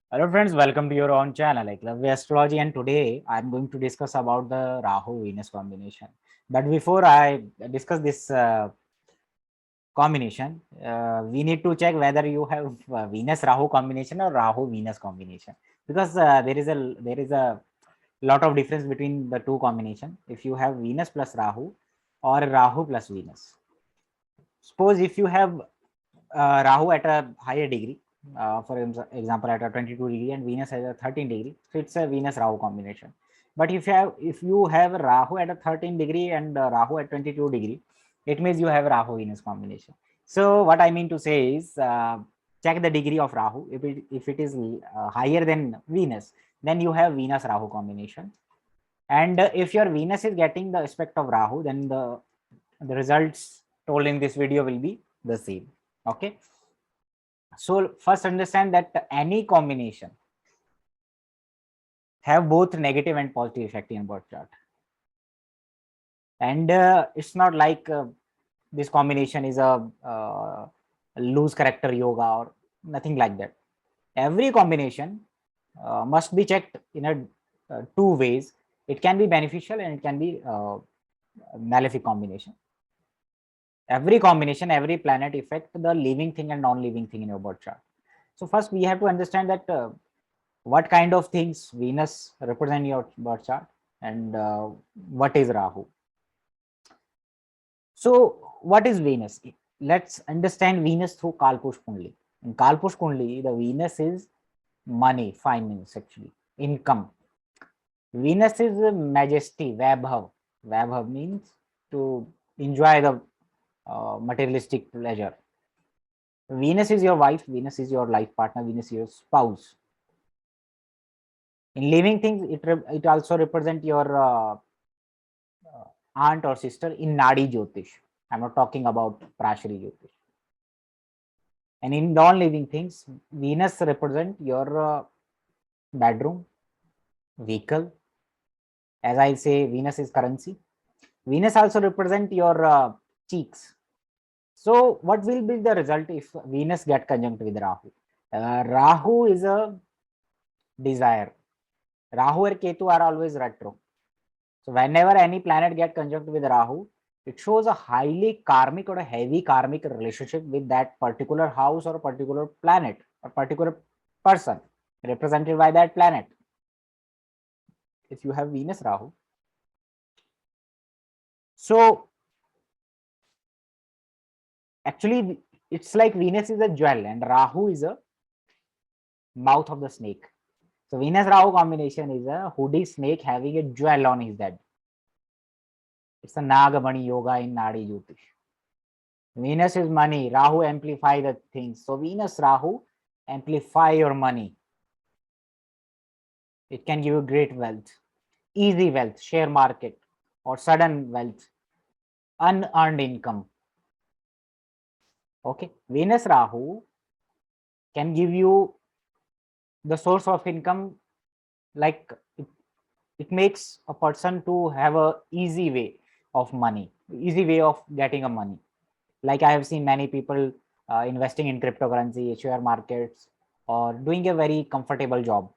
Hello friends, welcome to your own channel Eklavya Astrology, and today I'm going to discuss about the Rahu Venus combination. But before I discuss this combination, we need to check whether you have Venus Rahu combination or Rahu Venus combination, because there is a lot of difference between the two combination. If you have Venus plus Rahu or Rahu plus Venus, suppose if you have Rahu at a higher degree, for example, at a 22 degree and Venus at a 13 degree, so it's a Venus Rahu combination. But if you have Rahu at a 13 degree and Rahu at 22 degree, it means you have Rahu Venus combination. So what I mean to say is, check the degree of Rahu. If it is higher than Venus, then you have Venus Rahu combination. And if your Venus is getting the aspect of Rahu, then the results told in this video will be the same. Okay, so first understand that any combination have both negative and positive effect in birth chart, and it's not like this combination is a loose character yoga or nothing like that. Every combination must be checked in a two ways. It can be beneficial and it can be malefic combination. Every combination, every planet affect the living thing and non-living thing in your birth chart. So first we have to understand that what kind of things Venus represent in your birth chart, and what is Rahu. So what is Venus? Let's understand Venus through Kalpush Kundli. In Kalpush Kundli, the Venus is money, finance, actually, income. Venus is majesty, Vaibhav. Vaibhav means to enjoy the materialistic pleasure. Venus is your wife, Venus is your life partner, Venus is your spouse. In living things, it also represent your aunt or sister in Nadi Jyotish. I'm not talking about Prashari Jyotish. And in non-living things, Venus represent your bedroom, vehicle. As I say, Venus is currency. Venus also represent your cheeks. So what will be the result if Venus get conjunct with Rahu? Rahu is a desire. Rahu and Ketu are always retro. So whenever any planet get conjunct with Rahu, it shows a highly karmic or a heavy karmic relationship with that particular house or a particular planet or particular person represented by that planet. If you have Venus Rahu, so actually it's like Venus is a jewel and Rahu is a mouth of the snake. So Venus Rahu combination is a hoodie snake having a jewel on his head. It's a Nagamani yoga in Nadi Jyotish. Venus is money. Rahu amplify the things. So Venus Rahu amplify your money. It can give you great wealth, easy wealth, share market, or sudden wealth, unearned income. Okay, Venus Rahu can give you the source of income, like it makes a person to have a easy way of money, easy way of getting a money. Like I have seen many people investing in cryptocurrency, share markets, or doing a very comfortable job.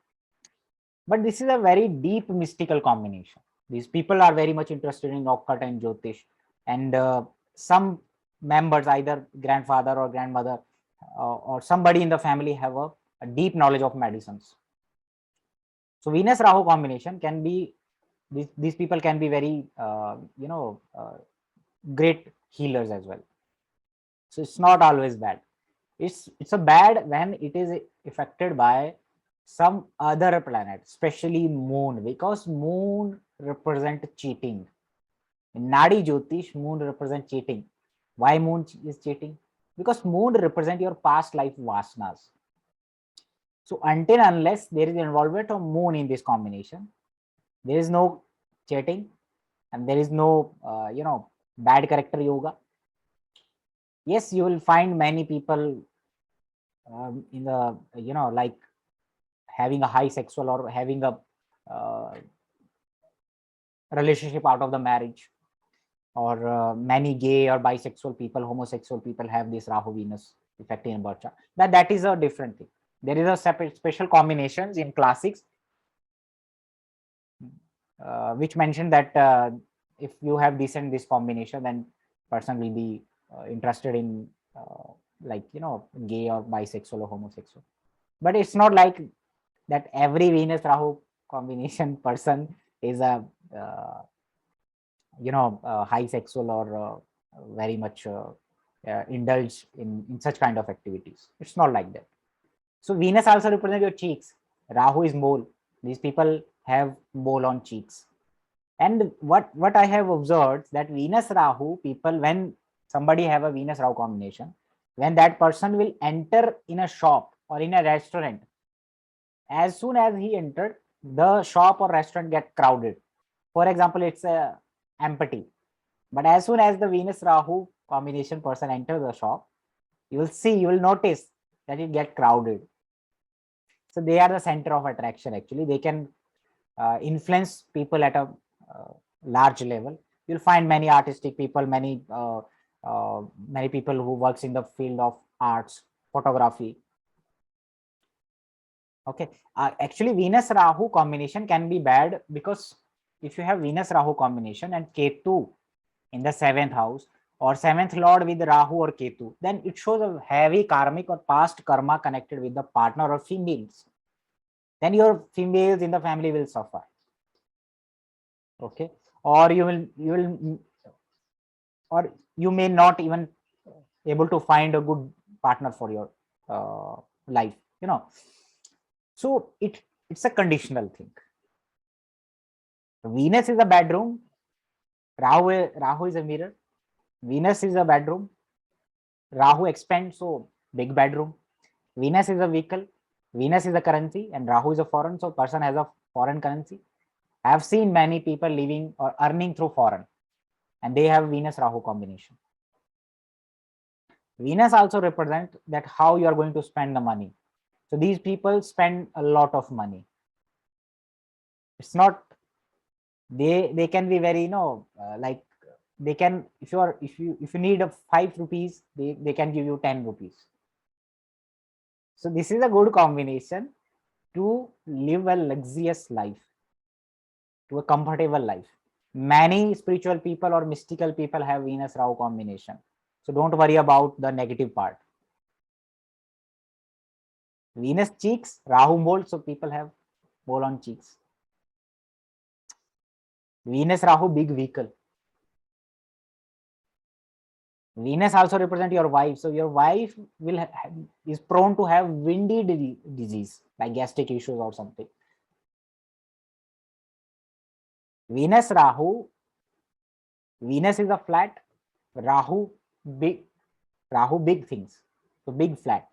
But this is a very deep mystical combination. These people are very much interested in occult and Jyotish, and some members, either grandfather or grandmother or somebody in the family, have a deep knowledge of medicines. So Venus Rahu combination can be, these people can be very great healers as well. So it's not always bad. It's a bad when it is affected by some other planet, especially moon, because moon represent cheating. In Nadi Jyotish, moon represent cheating. Why moon is cheating? Because moon represent your past life vasanas. So until unless there is involvement of moon in this combination, there is no cheating and there is no bad character yoga. Yes, you will find many people in the like having a high sexual or having a uh, relationship out of the marriage, or many gay or bisexual people, homosexual people have this Rahu Venus effect in birth chart. That is a different thing. There is a separate special combinations in classics which mention that if you have this combination, then person will be interested in like gay or bisexual or homosexual. But it's not like that every Venus Rahu combination person is a high sexual or very much indulge in such kind of activities. It's not like that. So Venus also represents your cheeks. Rahu is mole. These people have mole on cheeks. And what I have observed that Venus Rahu people, when somebody have a Venus Rahu combination, when that person will enter in a shop or in a restaurant, as soon as he entered, the shop or restaurant get crowded. For example, it's empty. But as soon as the Venus Rahu combination person enters the shop, you will notice that it get crowded. So they are the center of attraction. Actually, they can influence people at a large level. You'll find many artistic people, many people who works in the field of arts, photography. Okay, actually Venus Rahu combination can be bad, because if you have Venus Rahu combination and Ketu in the 7th house or 7th lord with Rahu or Ketu, then it shows a heavy karmic or past karma connected with the partner or females. Then your females in the family will suffer. Okay, or you may not even able to find a good partner for your life. So it's a conditional thing. Venus is a bedroom. Rahu is a mirror. Venus is a bedroom. Rahu expands, so big bedroom. Venus is a vehicle. Venus is a currency, and Rahu is a foreign. So person has a foreign currency. I have seen many people living or earning through foreign, and they have Venus Rahu combination. Venus also represents that how you are going to spend the money. So these people spend a lot of money. It's not, they can be very like, they can, if you need a 5 rupees, they can give you 10 rupees. So this is a good combination to live a luxurious life, to a comfortable life. Many spiritual people or mystical people have Venus Rahu combination. So don't worry about the negative part. Venus cheeks, Rahu mole, so people have mole on cheeks. Venus Rahu big vehicle. Venus also represent your wife, so your wife is prone to have windy disease like gastric issues or something. Venus Rahu, Venus is a flat, Rahu big things, so big flat.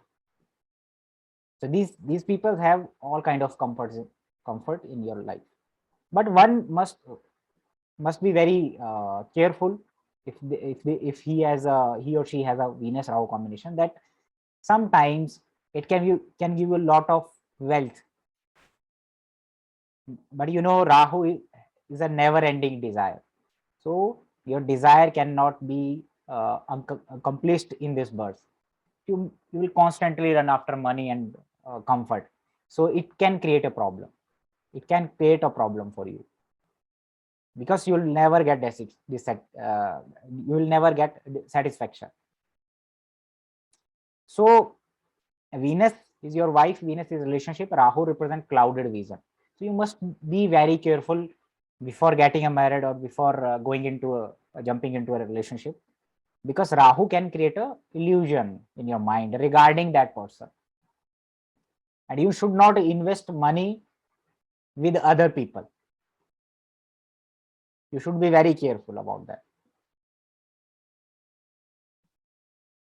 So these people have all kind of comfort in your life, but one must be very careful if he or she has a Venus Rahu combination, that sometimes it can give you a lot of wealth, but Rahu is a never ending desire, so your desire cannot be accomplished in this birth. You will constantly run after money and comfort, so it can create a problem. It can create a problem for you, because you will never get satisfaction. So Venus is your wife, Venus is relationship, Rahu represent clouded vision. So you must be very careful before getting married or before jumping into a relationship, because Rahu can create a illusion in your mind regarding that person, and you should not invest money with other people. You should be very careful about that.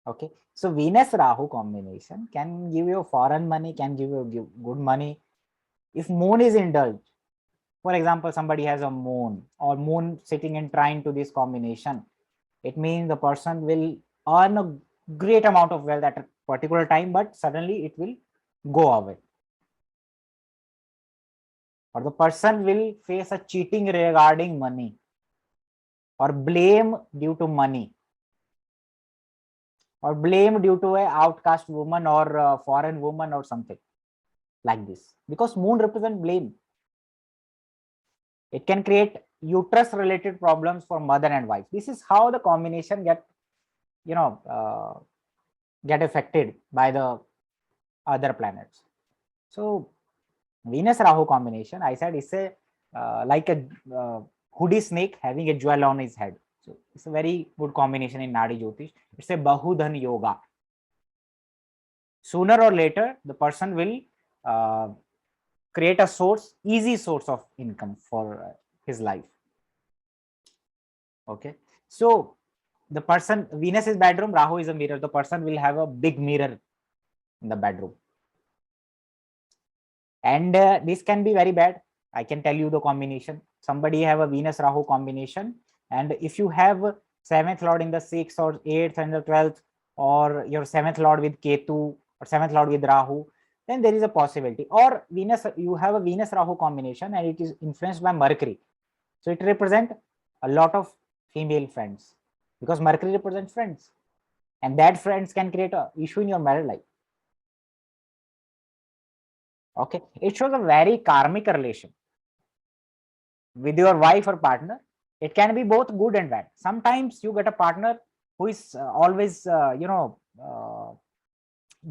Okay, so Venus Rahu combination can give you foreign money, can give you good money if moon is indulged. For example, somebody has a moon or moon sitting and trying to this combination, it means the person will earn a great amount of wealth at a particular time, but suddenly it will go away, or the person will face a cheating regarding money or blame due to money, or blame due to a outcast woman or a foreign woman or something. like this, because moon represents blame. It can create uterus related problems for mother and wife. This is how the combination get, get affected by the other planets. So Venus Rahu combination, I said, is a like a hoodie snake having a jewel on his head. So it's a very good combination in Nadi Jyotish. It's a Bahudhan yoga. Sooner or later, the person will create a easy source of income for his life. Okay. So the person, Venus is bedroom, Rahu is a mirror. The person will have a big mirror in the bedroom. And this can be very bad. I can tell you the combination. Somebody have a Venus Rahu combination, and if you have 7th lord in the 6th or 8th and the 12th, or your 7th lord with Ketu or 7th lord with Rahu, then there is a possibility. Or Venus, you have a Venus Rahu combination and it is influenced by Mercury, so it represents a lot of female friends, because Mercury represents friends, and that friends can create a issue in your marriage life. Okay, it shows a very karmic relation with your wife or partner. It can be both good and bad. Sometimes you get a partner who is always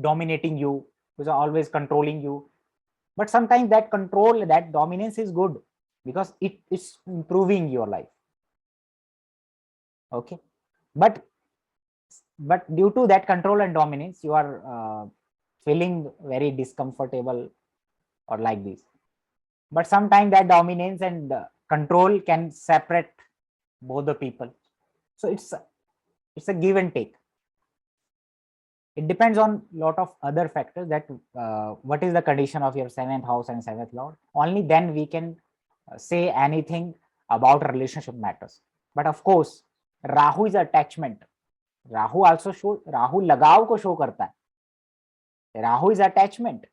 dominating you, who's always controlling you, but sometimes that control, that dominance is good, because it is improving your life. Okay, but due to that control and dominance, you are feeling very discomfortable or like this. But sometimes that dominance and control can separate both the people. So it's a give and take. It depends on lot of other factors, that what is the condition of your 7th house and 7th lord. Only then we can say anything about relationship matters. But of course, Rahu is attachment. Rahu also show, Rahu लगाव को show करता है. Rahu is attachment.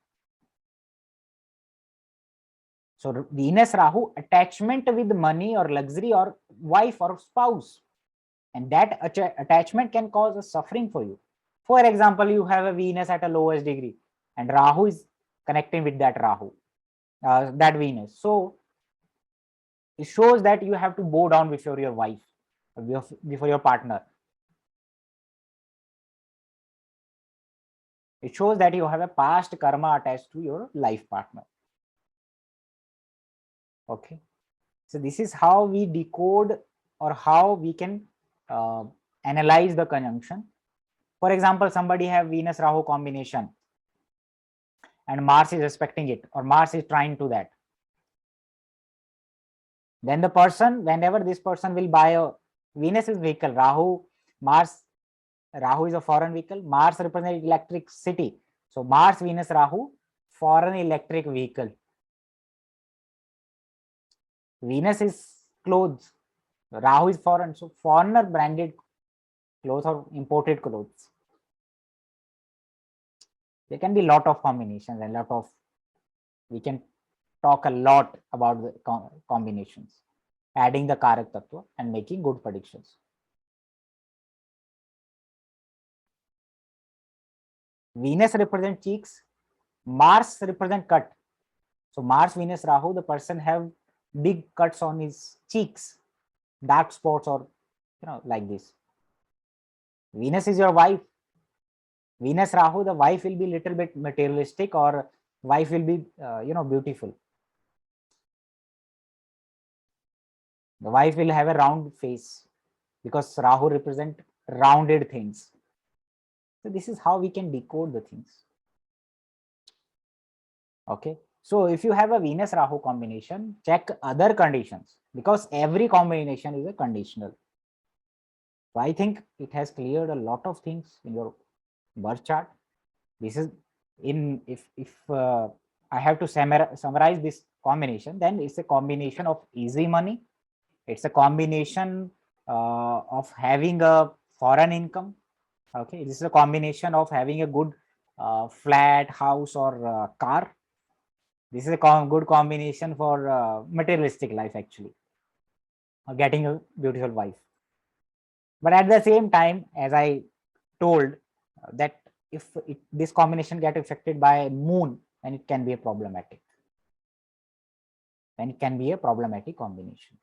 So Venus Rahu, attachment with money or luxury or wife or spouse, and that attachment can cause a suffering for you. For example, you have a Venus at a lowest degree, and Rahu is connecting with that that Venus. So it shows that you have to bow down before your wife, before your partner. It shows that you have a past karma attached to your life partner. Okay, so this is how we decode, or how we can analyze the conjunction. For example, somebody have Venus Rahu combination and Mars is respecting it, or Mars is trying to that. Then the person, whenever this person will buy a Venus is vehicle, Rahu is a foreign vehicle, Mars represents electricity. So Mars, Venus, Rahu, foreign electric vehicle. Venus is clothes, Rahu is foreign, so foreigner branded clothes or imported clothes. There can be a lot of combinations, and we can talk a lot about the combinations, adding the Karak Tattva and making good predictions. Venus represents cheeks, Mars represents cut. So Mars, Venus, Rahu, the person have big cuts on his cheeks, dark spots, or like this. Venus is your wife. Venus Rahu, the wife will be little bit materialistic, or wife will be beautiful. The wife will have a round face, because Rahu represent rounded things. So this is how we can decode the things. Okay, so if you have a Venus Rahu combination, check other conditions, because every combination is a conditional. So I think it has cleared a lot of things in your birth chart. This is if I have to summarize this combination, then it's a combination of easy money. It's a combination of having a foreign income. Okay, this is a combination of having a good flat, house, or car. This is a good combination for materialistic life, actually, getting a beautiful wife. But at the same time, as I told, that if this combination get affected by moon, and it can be a problematic. And it can be a problematic combination.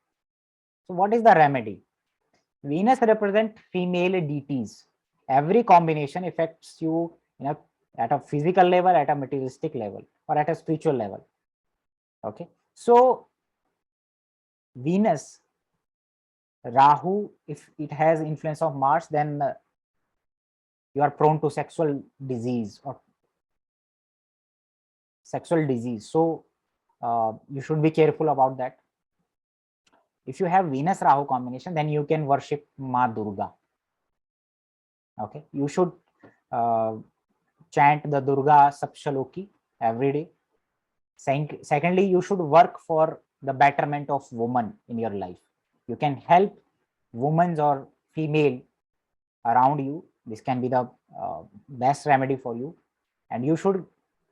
So what is the remedy? Venus represent female deities. Every combination affects you at a physical level, at a materialistic level, or at a spiritual level. Okay. So Venus, Rahu, if it has influence of Mars, then you are prone to sexual disease or sexual disease. So you should be careful about that. If you have Venus Rahu combination, then you can worship Ma Durga. Okay, you should chant the Durga Sapshaloki every day. Secondly, you should work for the betterment of women in your life. You can help women or female around you. This can be the best remedy for you. And you should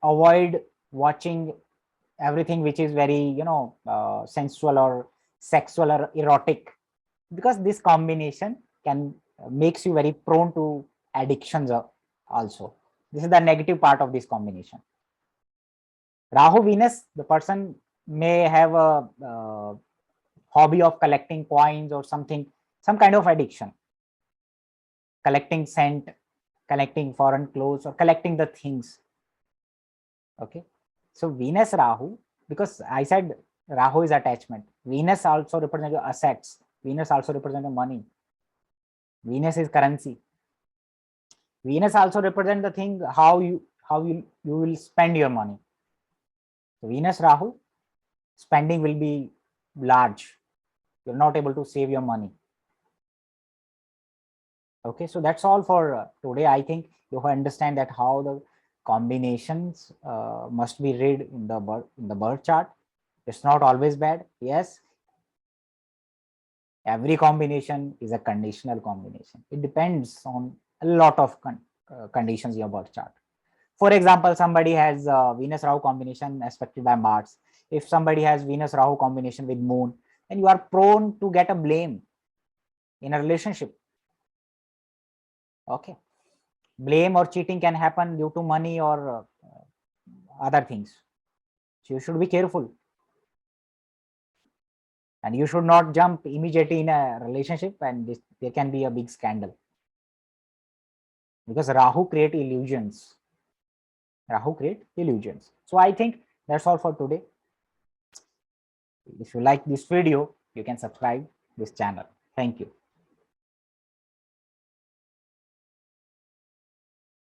avoid watching everything which is very sensual or sexual or erotic, because this combination can makes you very prone to addictions also. This is the negative part of this combination. Rahu Venus, the person may have a hobby of collecting coins or something, some kind of addiction, collecting scent, collecting foreign clothes, or collecting the things. Okay, so Venus Rahu, because I said Rahu is attachment, Venus also represents your assets, Venus also represents the money, Venus is currency, Venus also represents the thing how you will spend your money. So Venus Rahu, spending will be large, you're not able to save your money. Okay, so that's all for today. I think you understand that how the combinations must be read in the birth chart. It's not always bad. Yes, every combination is a conditional combination. It depends on a lot of conditions in your birth chart. For example, somebody has Venus Rahu combination aspected by Mars. If somebody has Venus Rahu combination with Moon, then you are prone to get a blame in a relationship. Okay, blame or cheating can happen due to money or other things. So you should be careful, and you should not jump immediately in a relationship, and there can be a big scandal, because Rahu create illusions. Rahu create illusions. So I think that's all for today. If you like this video, you can subscribe this channel. Thank you.